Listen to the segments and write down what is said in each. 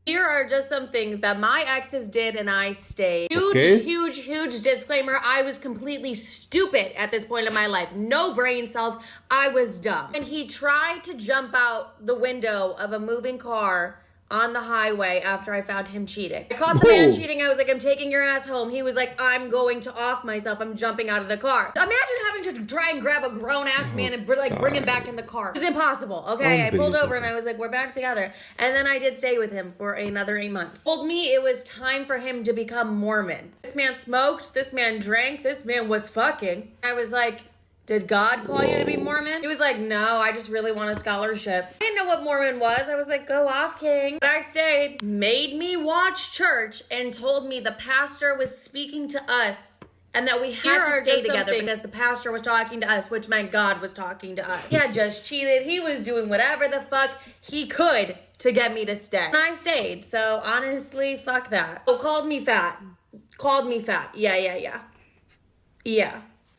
Here are just some things that my exes did and I stayed. Huge disclaimer. I was completely stupid at this point in my life. No brain cells. I was dumb. And he tried to jump out the window of a moving car on the highway after I found him cheating. I caught the man cheating. I was like, I'm taking your ass home. He was like, I'm going to off myself. I'm jumping out of the car. Imagine having to try and grab a grown ass man and bring him back in the car. It's impossible. Okay, I pulled over and I was like, we're back together. And then I did stay with him for another 8 months. Told me it was time for him to become Mormon. This man smoked. This man drank. This man was fucking. I was like, did God call you to be Mormon? He was like, no, I just really want a scholarship. I didn't know what Mormon was. I was like, go off, King. But I stayed. Made me watch church and told me the pastor was speaking to us and that we had to stay together because the pastor was talking to us, which meant God was talking to us. He had just cheated. He was doing whatever the fuck he could to get me to stay. And I stayed. So honestly, fuck that. Oh, called me fat. Called me fat. Yeah.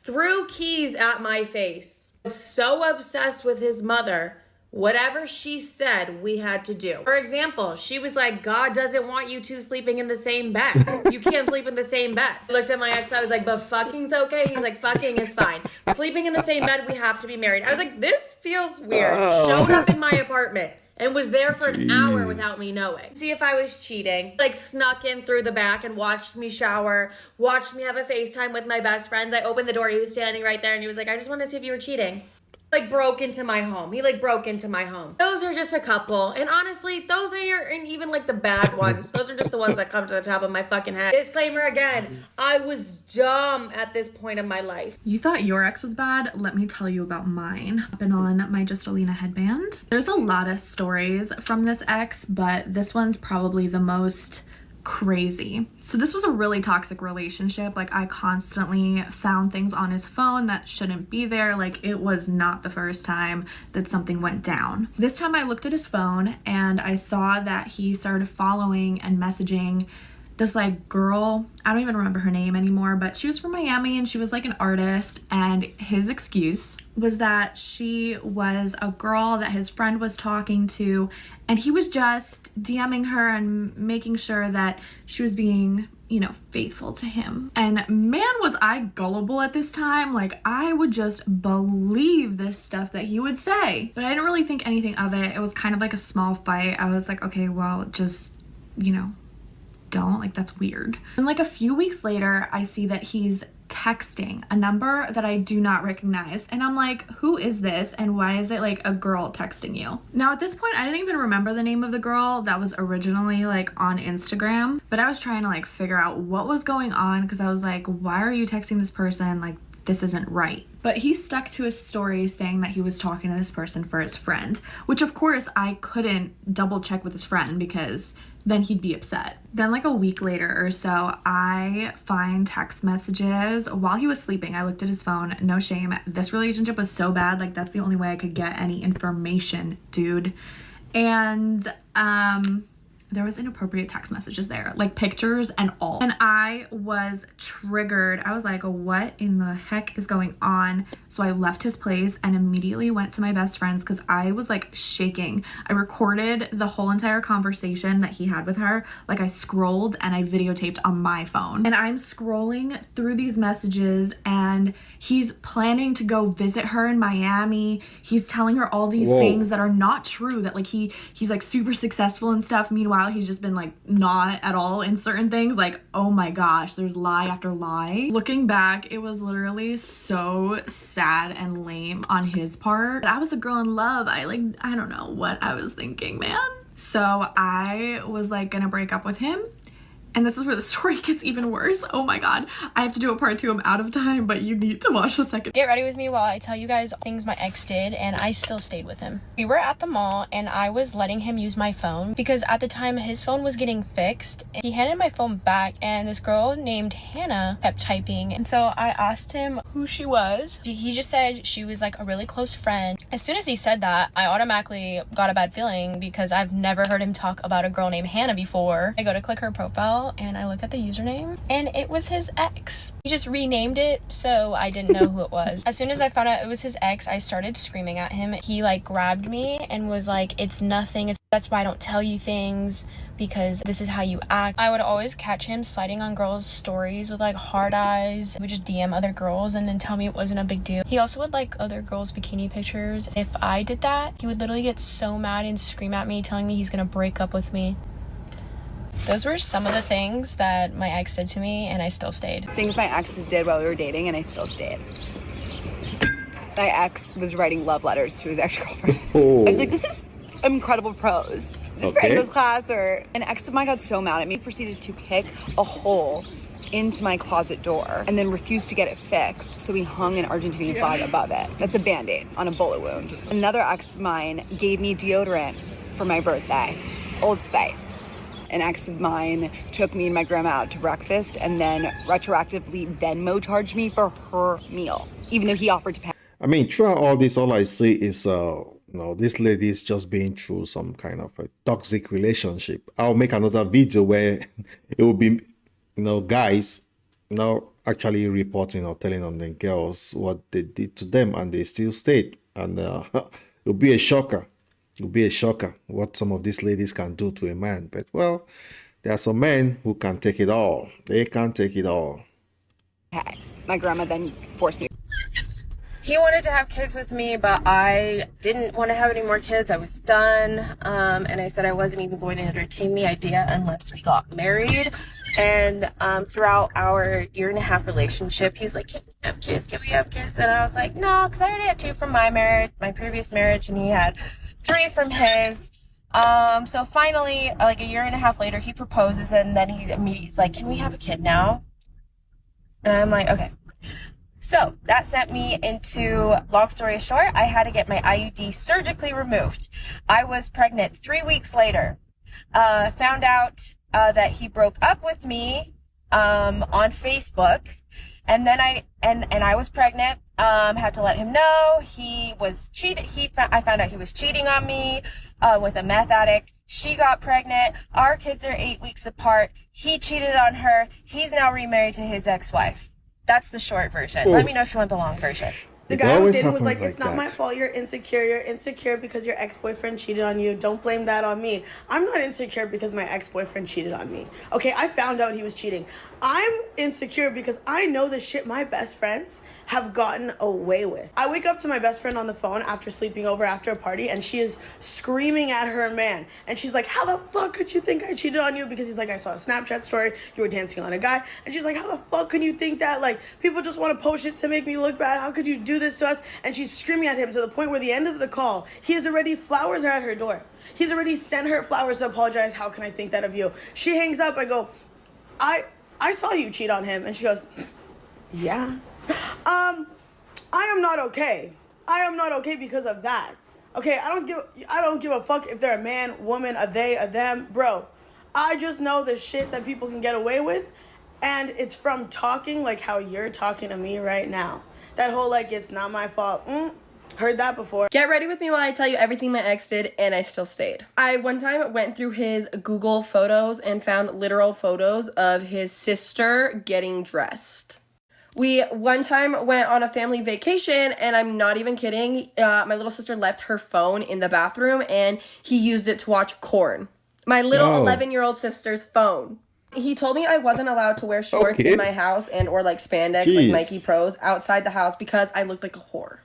Threw keys at my face. So obsessed with his mother, whatever she said, we had to do. For example, she was like, God doesn't want you two sleeping in the same bed. You can't sleep in the same bed. I looked at my ex, I was like, but fucking's okay? He's like, fucking is fine. Sleeping in the same bed, we have to be married. I was like, this feels weird. Showed up in my apartment and was there for an hour without me knowing. See if I was cheating. Like snuck in through the back and watched me shower, watched me have a FaceTime with my best friends. I opened the door, he was standing right there and he was like, I just want to see if you were cheating. Like broke into my home. He like broke into my home. Those are just a couple. And honestly, those are and even like the bad ones. Those are just the ones that come to the top of my fucking head. Disclaimer again, I was dumb at this point in my life. You thought your ex was bad? Let me tell you about mine. I've been on my Just Alina headband. There's a lot of stories from this ex, but this one's probably the most crazy. So this was a really toxic relationship. Like I constantly found things on his phone that shouldn't be there. Like it was not the first time that something went down. This time I looked at his phone and I saw that he started following and messaging this like girl. I don't even remember her name anymore, but she was from Miami and she was like an artist, and his excuse was that she was a girl that his friend was talking to and he was just DMing her and making sure that she was being, you know, faithful to him. And man, was I gullible at this time. Like I would just believe this stuff that he would say, but I didn't really think anything of it. It was kind of like a small fight. I was like, okay, well, just, you know, don't, like that's weird. And like a few weeks later, I see that he's texting a number that I do not recognize, and I'm like, who is this and why is it like a girl texting you? Now at this point I didn't even remember the name of the girl that was originally like on Instagram, but I was trying to like figure out what was going on because I was like, why are you texting this person? Like this isn't right. But he stuck to his story saying that he was talking to this person for his friend, which of course I couldn't double check with his friend because then he'd be upset. Then like a week later or so, I find text messages while he was sleeping. I looked at his phone, no shame. This relationship was so bad, like that's the only way I could get any information, dude. And there was inappropriate text messages there, like pictures and all. And I was triggered. I was like, what in the heck is going on? So I left his place and immediately went to my best friend's because I was like shaking. I recorded the whole entire conversation that he had with her. Like I scrolled and I videotaped on my phone. And I'm scrolling through these messages and he's planning to go visit her in Miami. He's telling her all these things that are not true, that like he's like super successful and stuff. Meanwhile, he's just been like not at all in certain things. Like, oh my gosh, there's lie after lie. Looking back, it was literally so sad and lame on his part. But I was a girl in love. I don't know what I was thinking, man. So I was like gonna break up with him. And this is where the story gets even worse. Oh my god. I have to do a part 2. I'm out of time, but you need to watch the second. Get ready with me while I tell you guys things my ex did, and I still stayed with him. We were at the mall and I was letting him use my phone because at the time his phone was getting fixed. He handed my phone back and this girl named Hannah kept typing. And so I asked him who she was. He just said she was like a really close friend. As soon as he said that, I automatically got a bad feeling because I've never heard him talk about a girl named Hannah before. I go to click her profile and I look at the username and it was his ex. He just renamed it, so I didn't know who it was. As soon as I found out it was his ex, I started screaming at him. He like grabbed me and was like, it's nothing, it's That's why I don't tell you things, because this is how you act. I would always catch him sliding on girls' stories with like hard eyes. He would just DM other girls and then tell me it wasn't a big deal. He also would like other girls' bikini pictures. If I did that, he would literally get so mad and scream at me, telling me he's gonna break up with me. Those were some of the things that my ex did to me, and I still stayed. Things my exes did while we were dating, and I still stayed. My ex was writing love letters to his ex-girlfriend. Oh. I was like, this is incredible prose. This for English class. Or an ex of mine got so mad at me, proceeded to pick a hole into my closet door and then refused to get it fixed, so we hung an Argentinian flag above it. That's a band-aid on a bullet wound. Another ex of mine gave me deodorant for my birthday, Old Spice. An ex of mine took me and my grandma out to breakfast and then retroactively Venmo charged me for her meal, even though he offered to pay. I mean, throughout all this, all I see is, this lady is just being through some kind of a toxic relationship. I'll make another video where it will be, guys, actually reporting or telling on the girls what they did to them, and they still stayed. And it'll be a shocker. It'll be a shocker what some of these ladies can do to a man. But, well, there are some men who can take it all. They can take it all. Okay. My grandma then forced me. He wanted to have kids with me, but I didn't want to have any more kids. I was done. And I said I wasn't even going to entertain the idea unless we got married. And throughout our 1.5-year relationship, he's like, can we have kids? Can we have kids? And I was like, no, because I already had 2 from my marriage, my previous marriage, and he had 3 from his. So finally, like 1.5 years later, he proposes, and then he's like, can we have a kid now? And I'm like, okay. So that sent me into, long story short, I had to get my IUD surgically removed. I was pregnant 3 weeks later. Found out that he broke up with me on Facebook, and then I was pregnant. Had to let him know he was cheating. I found out he was cheating on me with a meth addict. She got pregnant. Our kids are 8 weeks apart. He cheated on her. He's now remarried to his ex-wife. That's the short version. Oh. Let me know if you want the long version. The guy I was dating was like, it's not my fault you're insecure. You're insecure because your ex-boyfriend cheated on you. Don't blame that on me. I'm not insecure because my ex-boyfriend cheated on me. Okay, I found out he was cheating. I'm insecure because I know the shit my best friends have gotten away with. I wake up to my best friend on the phone after sleeping over after a party, and she is screaming at her man. And she's like, how the fuck could you think I cheated on you? Because he's like, I saw a Snapchat story. You were dancing on a guy. And she's like, how the fuck can you think that? Like, people just want to post shit to make me look bad. How could you do this to us? And she's screaming at him to the point where the end of the call, flowers are at her door. He's already sent her flowers to apologize. How can I think that of you? She hangs up. I go, I saw you cheat on him. And she goes, yeah. I am not okay. I am not okay because of that. Okay, I don't give a fuck if they're a man, woman, a they, a them, bro. I just know the shit that people can get away with, and it's from talking like how you're talking to me right now. That whole like, it's not my fault. Heard that before. Get ready with me while I tell you everything my ex did, and I still stayed. I one time went through his Google photos and found literal photos of his sister getting dressed. We one time went on a family vacation, and I'm not even kidding. My little sister left her phone in the bathroom, and he used it to watch Korn. My little 11-year-old sister's phone. He told me I wasn't allowed to wear shorts in my house and or like spandex, like Nike Pros, outside the house because I looked like a whore.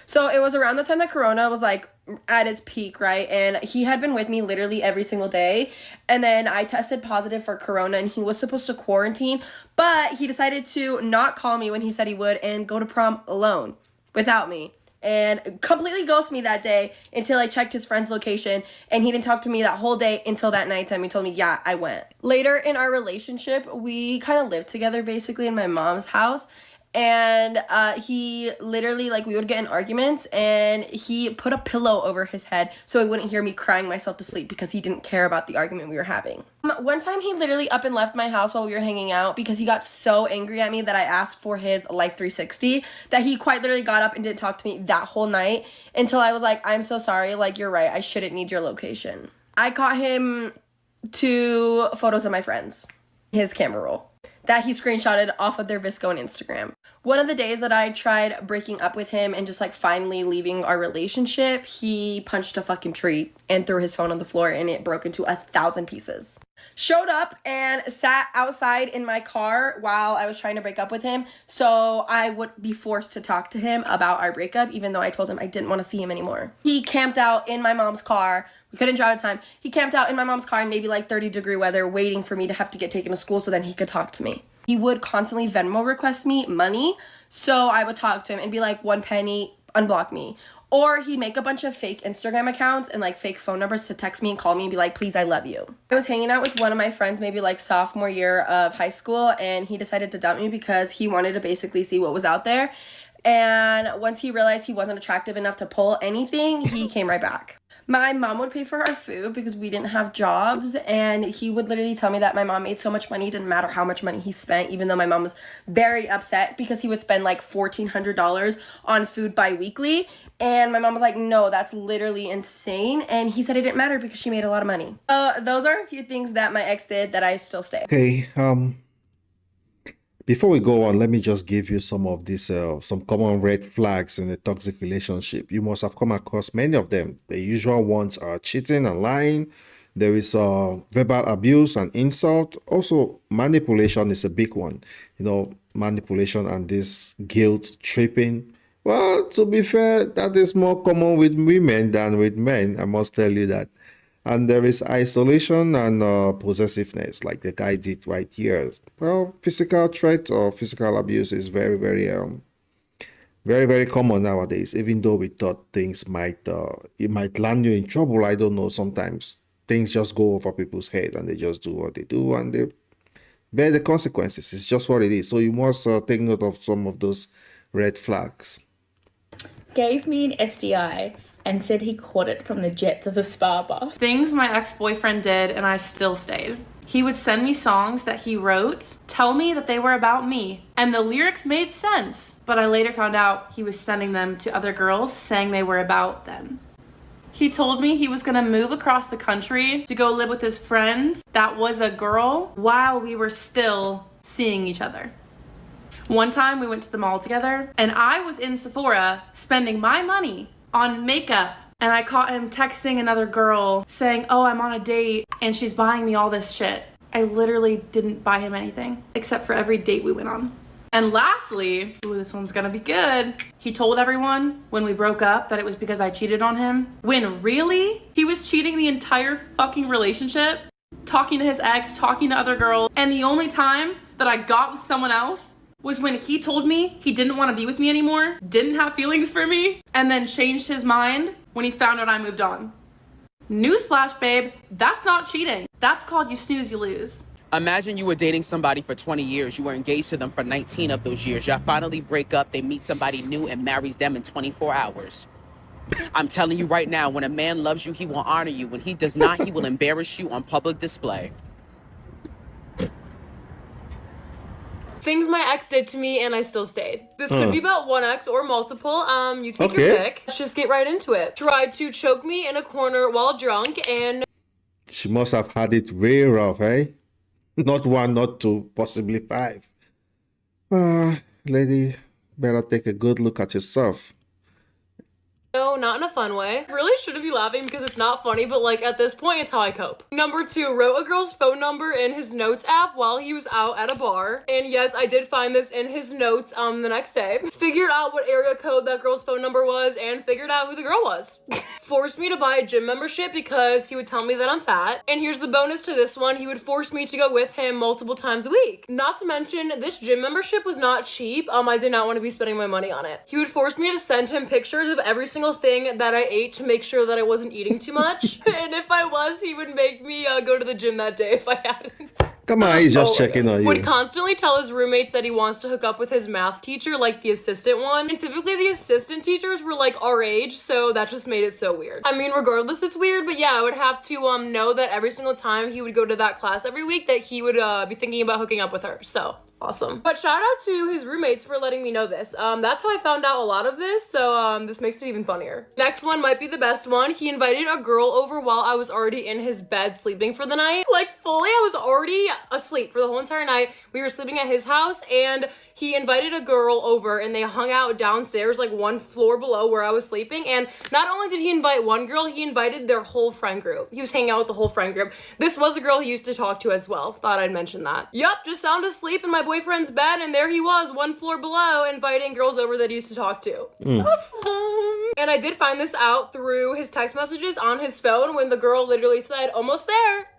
So it was around the time that Corona was like at its peak, right? And he had been with me literally every single day. And then I tested positive for Corona, and he was supposed to quarantine, but he decided to not call me when he said he would and go to prom alone without me. And completely ghost me that day until I checked his friend's location, and he didn't talk to me that whole day until that nighttime. He told me, yeah, I went. Later in our relationship, we kind of lived together basically in my mom's house. And he literally, like, we would get in arguments, and he put a pillow over his head so he wouldn't hear me crying myself to sleep because he didn't care about the argument we were having. One time he literally up and left my house while we were hanging out because he got so angry at me that I asked for his Life 360 that he quite literally got up and didn't talk to me that whole night until I was like, I'm so sorry, like, you're right, I shouldn't need your location. I caught him 2 photos of my friends, his camera roll. that he screenshotted off of their VSCO and Instagram. One of the days that I tried breaking up with him and just like finally leaving our relationship, he punched a fucking tree and threw his phone on the floor and it broke into 1,000 pieces. Showed up and sat outside in my car while I was trying to break up with him, so I would be forced to talk to him about our breakup, even though I told him I didn't want to see him anymore. He camped out in my mom's car. We couldn't drive at the time. He camped out in my mom's car in maybe like 30-degree weather, waiting for me to have to get taken to school so then he could talk to me. He would constantly Venmo request me money, so I would talk to him and be like, 1 penny, unblock me. Or he'd make a bunch of fake Instagram accounts and like fake phone numbers to text me and call me and be like, please, I love you. I was hanging out with one of my friends maybe like sophomore year of high school, and he decided to dump me because he wanted to basically see what was out there. And once he realized he wasn't attractive enough to pull anything, he came right back. My mom would pay for our food because we didn't have jobs, and he would literally tell me that my mom made so much money, it didn't matter how much money he spent, even though my mom was very upset because he would spend like $1,400 on food bi-weekly. And my mom was like, no, that's literally insane. And he said it didn't matter because she made a lot of money. Those are a few things that my ex did that I still stay. Okay, before we go on, let me just give you some of these, some common red flags in a toxic relationship. You must have come across many of them. The usual ones are cheating and lying. There is verbal abuse and insult. Also, manipulation is a big one. You know, manipulation and this guilt tripping. Well, to be fair, that is more common with women than with men. I must tell you that. And there is isolation and possessiveness, like the guy did right here. Well, physical threat or physical abuse is very, very common nowadays. Even though we thought things it might land you in trouble, I don't know. Sometimes things just go over people's head and they just do what they do and they bear the consequences. It's just what it is. So you must take note of some of those red flags. Gave me an STI and said he caught it from the jets of a spa bath. Things my ex-boyfriend did and I still stayed. He would send me songs that he wrote, tell me that they were about me, and the lyrics made sense, but I later found out he was sending them to other girls saying they were about them. He told me he was gonna move across the country to go live with his friend that was a girl while we were still seeing each other. One time we went to the mall together and I was in Sephora spending my money on makeup, and I caught him texting another girl saying, oh, I'm on a date and she's buying me all this shit. I literally didn't buy him anything except for every date we went on. And lastly, ooh, this one's gonna be good. He told everyone when we broke up that it was because I cheated on him, when really he was cheating the entire fucking relationship, talking to his ex, talking to other girls. And the only time that I got with someone else was when he told me he didn't want to be with me anymore, didn't have feelings for me, and then changed his mind when he found out I moved on. Newsflash, babe, that's not cheating. That's called you snooze, you lose. Imagine you were dating somebody for 20 years. You were engaged to them for 19 of those years. Y'all finally break up, they meet somebody new and marries them in 24 hours. I'm telling you right now, when a man loves you, he will honor you. When he does not, he will embarrass you on public display. Things my ex did to me and I still stayed. This could be about one ex or multiple. You take your pick. Let's just get right into it. Tried to choke me in a corner while drunk and... She must have had it real rough, eh? Not 1, not 2, possibly 5. Lady, better take a good look at yourself. No, not in a fun way. I really shouldn't be laughing because it's not funny, but like at this point, it's how I cope. Number 2, wrote a girl's phone number in his notes app while he was out at a bar. And yes, I did find this in his notes the next day. Figured out what area code that girl's phone number was and figured out who the girl was. Forced me to buy a gym membership because he would tell me that I'm fat. And here's the bonus to this one, he would force me to go with him multiple times a week. Not to mention, this gym membership was not cheap. I did not want to be spending my money on it. He would force me to send him pictures of every single thing that I ate to make sure that I wasn't eating too much. And if I was, he would make me go to the gym that day if I hadn't. Come on, he's just checking on you. Would constantly tell his roommates that he wants to hook up with his math teacher, like the assistant one. And typically the assistant teachers were like our age, so that just made it so weird. I mean, regardless, it's weird, but yeah, I would have to know that every single time he would go to that class every week that he would be thinking about hooking up with her. So Awesome. But shout out to his roommates for letting me know this. That's how I found out a lot of this, so this makes it even funnier. Next one might be the best one. He invited a girl over while I was already in his bed sleeping for the night. Like fully, I was already asleep for the whole entire night. We were sleeping at his house and he invited a girl over and they hung out downstairs like one floor below where I was sleeping. And not only did he invite one girl, he invited their whole friend group. He was hanging out with the whole friend group. This was a girl he used to talk to as well. Thought I'd mention that. Yup, just sound asleep in my boyfriend's bed and there he was one floor below inviting girls over that he used to talk to. Awesome. And I did find this out through his text messages on his phone when the girl literally said, almost there.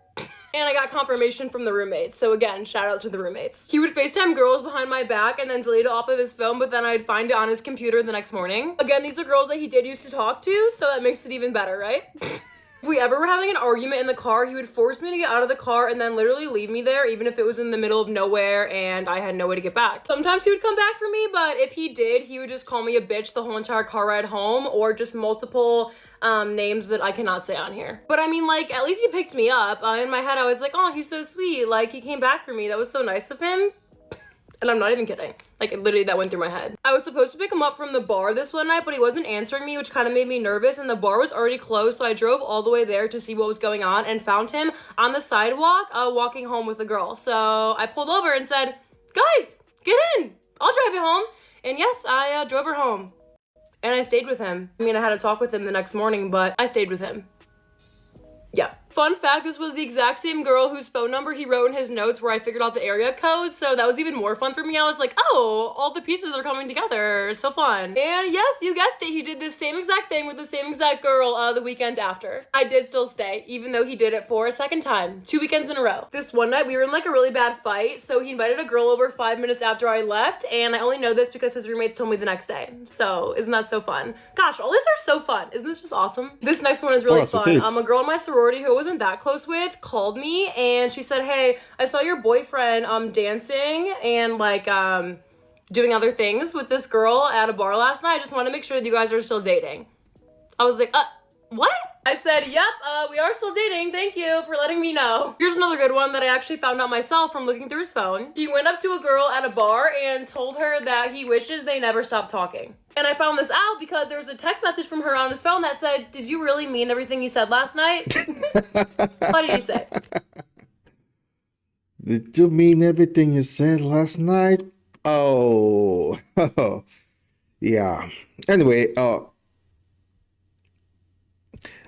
And I got confirmation from the roommates. So again, shout out to the roommates. He would FaceTime girls behind my back and then delete it off of his phone, but then I'd find it on his computer the next morning. Again, these are girls that he did used to talk to, so that makes it even better, right? If we ever were having an argument in the car, he would force me to get out of the car and then literally leave me there, even if it was in the middle of nowhere and I had no way to get back. Sometimes he would come back for me, but if he did, he would just call me a bitch the whole entire car ride home, or just multiple names that I cannot say on here. But I mean, like, at least he picked me up. In my head, I was like, oh, he's so sweet. Like, he came back for me. That was so nice of him. And I'm not even kidding. Like, literally, that went through my head. I was supposed to pick him up from the bar this one night, but he wasn't answering me, which kind of made me nervous, and the bar was already closed, so I drove all the way there to see what was going on and found him on the sidewalk walking home with a girl. So I pulled over and said, guys, get in. I'll drive you home. And yes, I drove her home. And I stayed with him. I mean, I had to talk with him the next morning, but I stayed with him. Yeah. Fun fact, this was the exact same girl whose phone number he wrote in his notes where I figured out the area code, so that was even more fun for me. I was like, oh, all the pieces are coming together. So fun. And yes, you guessed it, he did this same exact thing with the same exact girl the weekend after. I did still stay, even though he did it for a second time. 2 weekends in a row. This one night, we were in like a really bad fight, so he invited a girl over 5 minutes after I left, and I only know this because his roommates told me the next day. So, isn't that so fun? Gosh, all these are so fun. Isn't this just awesome? This next one is really fun. A girl in my sorority who I wasn't that close with called me and she said, hey, I saw your boyfriend dancing and like doing other things with this girl at a bar last night. I just want to make sure that you guys are still dating. I was like, what? I said, yep, we are still dating. Thank you for letting me know. Here's another good one that I actually found out myself from looking through his phone. He went up to a girl at a bar and told her that he wishes they never stopped talking. And I found this out because there was a text message from her on his phone that said, did you really mean everything you said last night? What did he say? Did you mean everything you said last night? Oh, yeah. Anyway,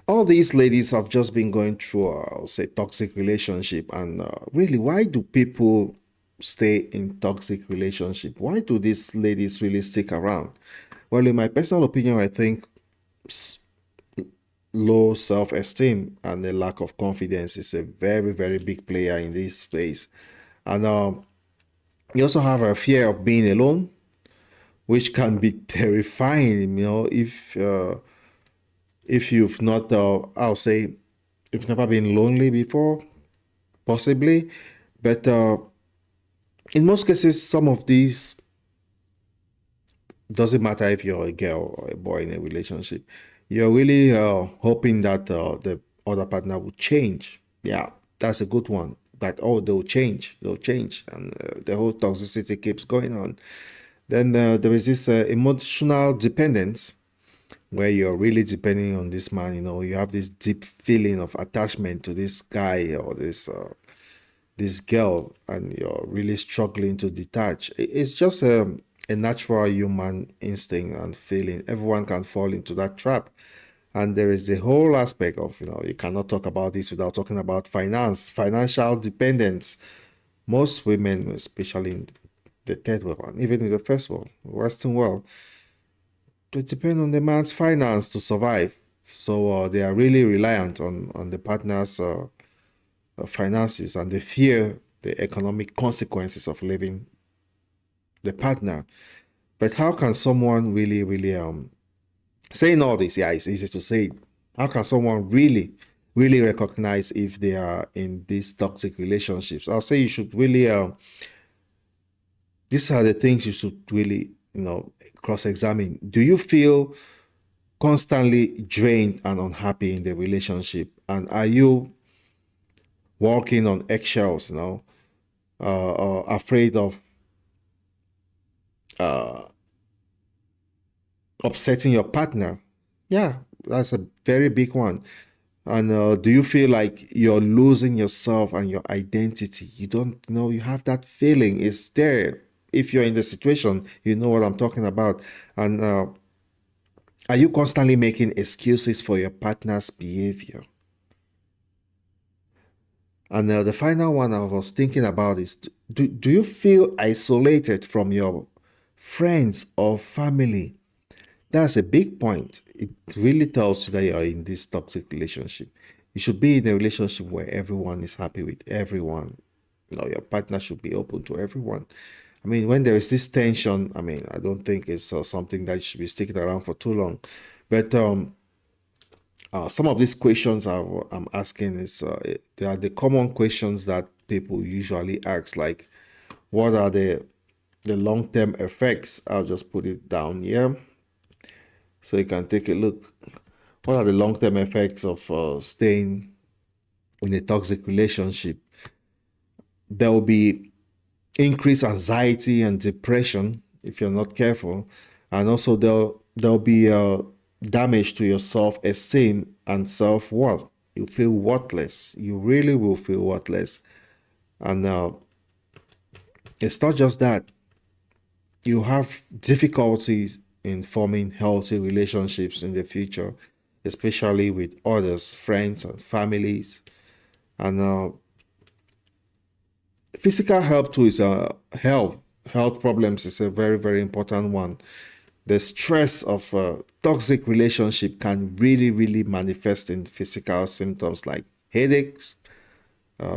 all these ladies have just been going through, I'll say, toxic relationship. And really, why do people stay in toxic relationship? Why do these ladies really stick around? Well, in my personal opinion, I think low self-esteem and a lack of confidence is a very, very big player in this space. And you also have a fear of being alone, which can be terrifying, you know, if you've not, I'll say, if you've never been lonely before, possibly. But in most cases, some of these, doesn't matter if you're a girl or a boy in a relationship, you're really hoping that the other partner will change. Yeah, that's a good one. That, oh, they'll change, and the whole toxicity keeps going on. Then there is this emotional dependence, where you're really depending on this man. You know, you have this deep feeling of attachment to this guy or this girl, and you're really struggling to detach. It's just a natural human instinct and feeling. Everyone can fall into that trap. And there is the whole aspect of, you know, you cannot talk about this without talking about financial dependence. Most women, especially in the third world, and even in the first world, Western world, they depend on the man's finance to survive. So they are really reliant on the partner's finances, and they fear the economic consequences of leaving the partner. But how can someone really saying all this, yeah, it's easy to say. How can someone really recognize if they are in these toxic relationships? I'll say you should really, these are the things you should really, you know, cross-examine. Do you feel constantly drained and unhappy in the relationship? And are you walking on eggshells, you know, afraid of uh, upsetting your partner. Yeah, that's a very big one. And do you feel like you're losing yourself and your identity? You don't know, you have that feeling. It's there. If you're in the situation, you know what I'm talking about. And are you constantly making excuses for your partner's behavior? And the final one I was thinking about is, do you feel isolated from your friends or family? That's a big point. It really tells you that you're in this toxic relationship. You should be in a relationship where everyone is happy with everyone. You know, your partner should be open to everyone. I mean, when there is this tension, I mean, I don't think it's something that should be sticking around for too long. But some of these questions I'm asking is, they are the common questions that people usually ask, like, what are the long-term effects? I'll just put it down here so you can take a look. What are the long-term effects of staying in a toxic relationship? There will be increased anxiety and depression if you're not careful, and also there'll be damage to your self-esteem and self-worth. You feel worthless. You really will feel worthless. And it's not just that. You have difficulties in forming healthy relationships in the future, especially with others, friends and families. And physical health too is health problems is a very, very important one. The stress of a toxic relationship can really, really manifest in physical symptoms like headaches,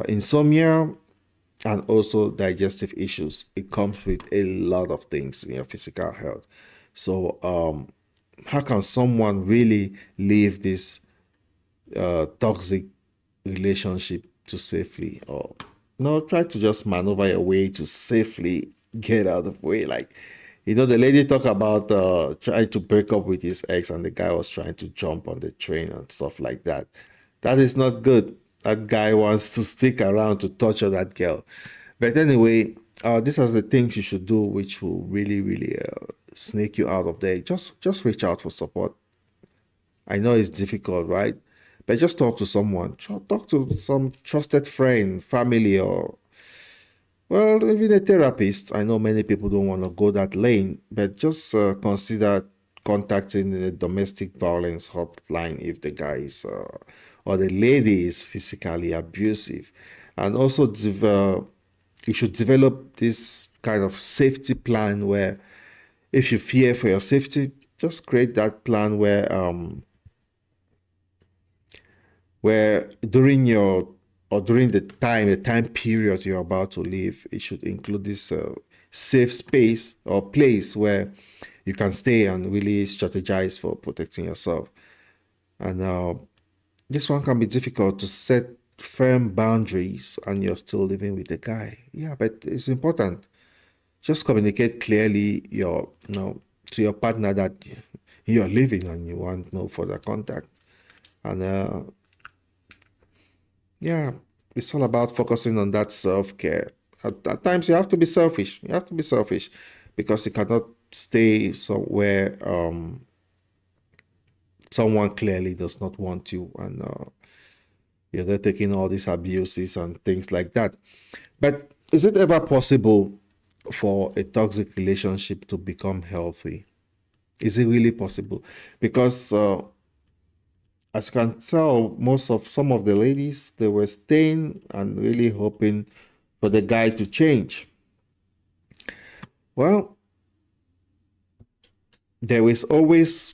insomnia, and also digestive issues. It comes with a lot of things in your physical health. So how can someone really leave this toxic relationship to safely, or no, try to just maneuver your way to safely get out of the way? Like, you know, the lady talked about trying to break up with his ex, and the guy was trying to jump on the train and stuff like that. That is not good. That guy wants to stick around to torture that girl. But anyway, these are the things you should do, which will really, really snake you out of there. Just reach out for support. I know it's difficult, right? But just talk to someone. Talk to some trusted friend, family, or, well, even a therapist. I know many people don't want to go that lane, but just consider contacting the domestic violence hotline if the guy is or the lady is physically abusive. And also you should develop this kind of safety plan where, if you fear for your safety, just create that plan where during the time period you're about to leave, it should include this safe space or place where you can stay and really strategize for protecting yourself. And this one can be difficult to set firm boundaries and you're still living with the guy. Yeah, but it's important. Just communicate clearly to your partner that you're leaving and you want no further contact. And yeah, it's all about focusing on that self-care. At times you have to be selfish. You have to be selfish because you cannot stay somewhere someone clearly does not want you, and they're taking all these abuses and things like that. But is it ever possible for a toxic relationship to become healthy? Is it really possible? Because as you can tell, some of the ladies, they were staying and really hoping for the guy to change. Well, there is always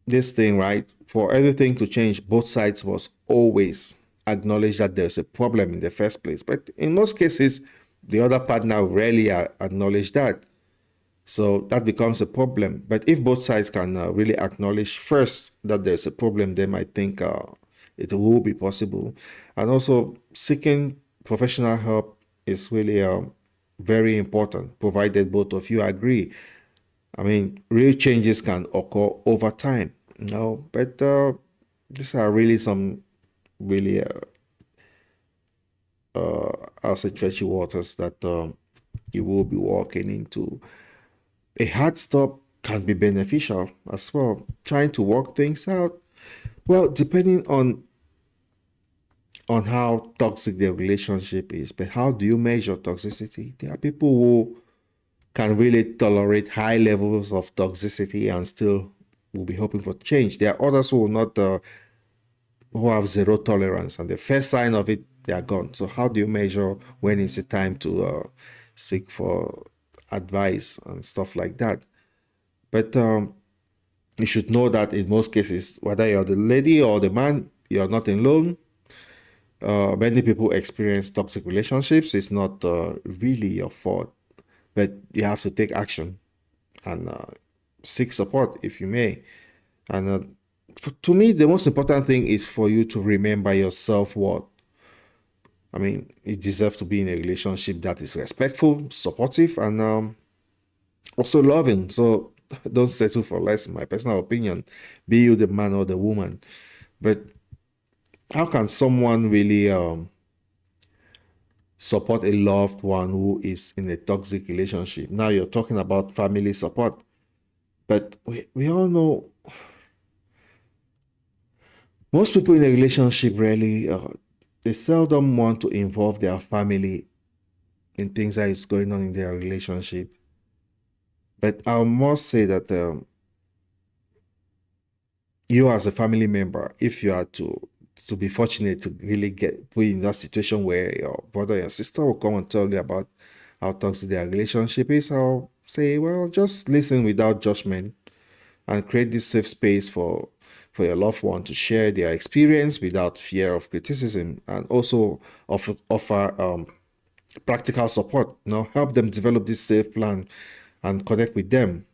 this thing, right? For everything to change, both sides must always acknowledge that there's a problem in the first place. But in most cases, the other partner rarely acknowledge that. So that becomes a problem. But if both sides can really acknowledge first that there's a problem, then I think it will be possible. And also, seeking professional help is really very important, provided both of you agree. I mean, real changes can occur over time, but these are really some really, I'll say, treacherous waters that you will be walking into. a hard stop can be beneficial as well. Trying to work things out, well, depending on how toxic the relationship is. But how do you measure toxicity? There are people who can really tolerate high levels of toxicity and still will be hoping for change. There are others who will not, who have zero tolerance, and the first sign of it, they are gone. So how do you measure when it's the time to seek for advice and stuff like that? But you should know that in most cases, whether you're the lady or the man, you're not alone. Many people experience toxic relationships. It's not really your fault, but you have to take action and seek support if you may. And to me, the most important thing is for you to remember your self-worth. I mean, you deserve to be in a relationship that is respectful, supportive, and also loving. So don't settle for less, in my personal opinion, be you the man or the woman. But how can someone really support a loved one who is in a toxic relationship? Now you're talking about family support, but we all know most people in a relationship really, they seldom want to involve their family in things that is going on in their relationship. But I must say that you as a family member, if you are to be fortunate to really get put in that situation where your brother or sister will come and tell you about how toxic their relationship is, I'll say, well, just listen without judgment and create this safe space for your loved one to share their experience without fear of criticism, and also offer practical support. Help them develop this safe plan and connect with them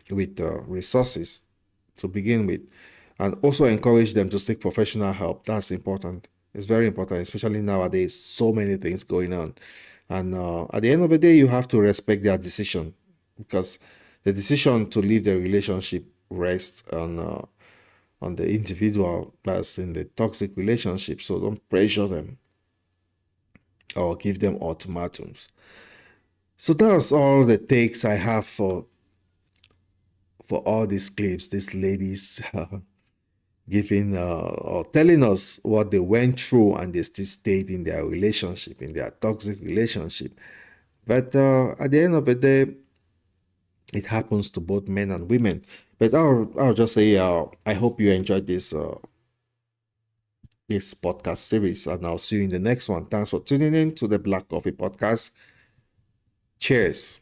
with resources to begin with, and also encourage them to seek professional help. That's important. It's very important, especially nowadays. So many things going on, and at the end of the day, you have to respect their decision, because the decision to leave the relationship rests on the individual that's in the toxic relationship. So don't pressure them or give them ultimatums. So that's all the takes I have for all these clips, these ladies giving or telling us what they went through, and they still stayed in their relationship, in their toxic relationship. But at the end of the day, it happens to both men and women. But I'll just say I hope you enjoyed this podcast series, and I'll see you in the next one. Thanks for tuning in to the Black Coffee Podcast. Cheers.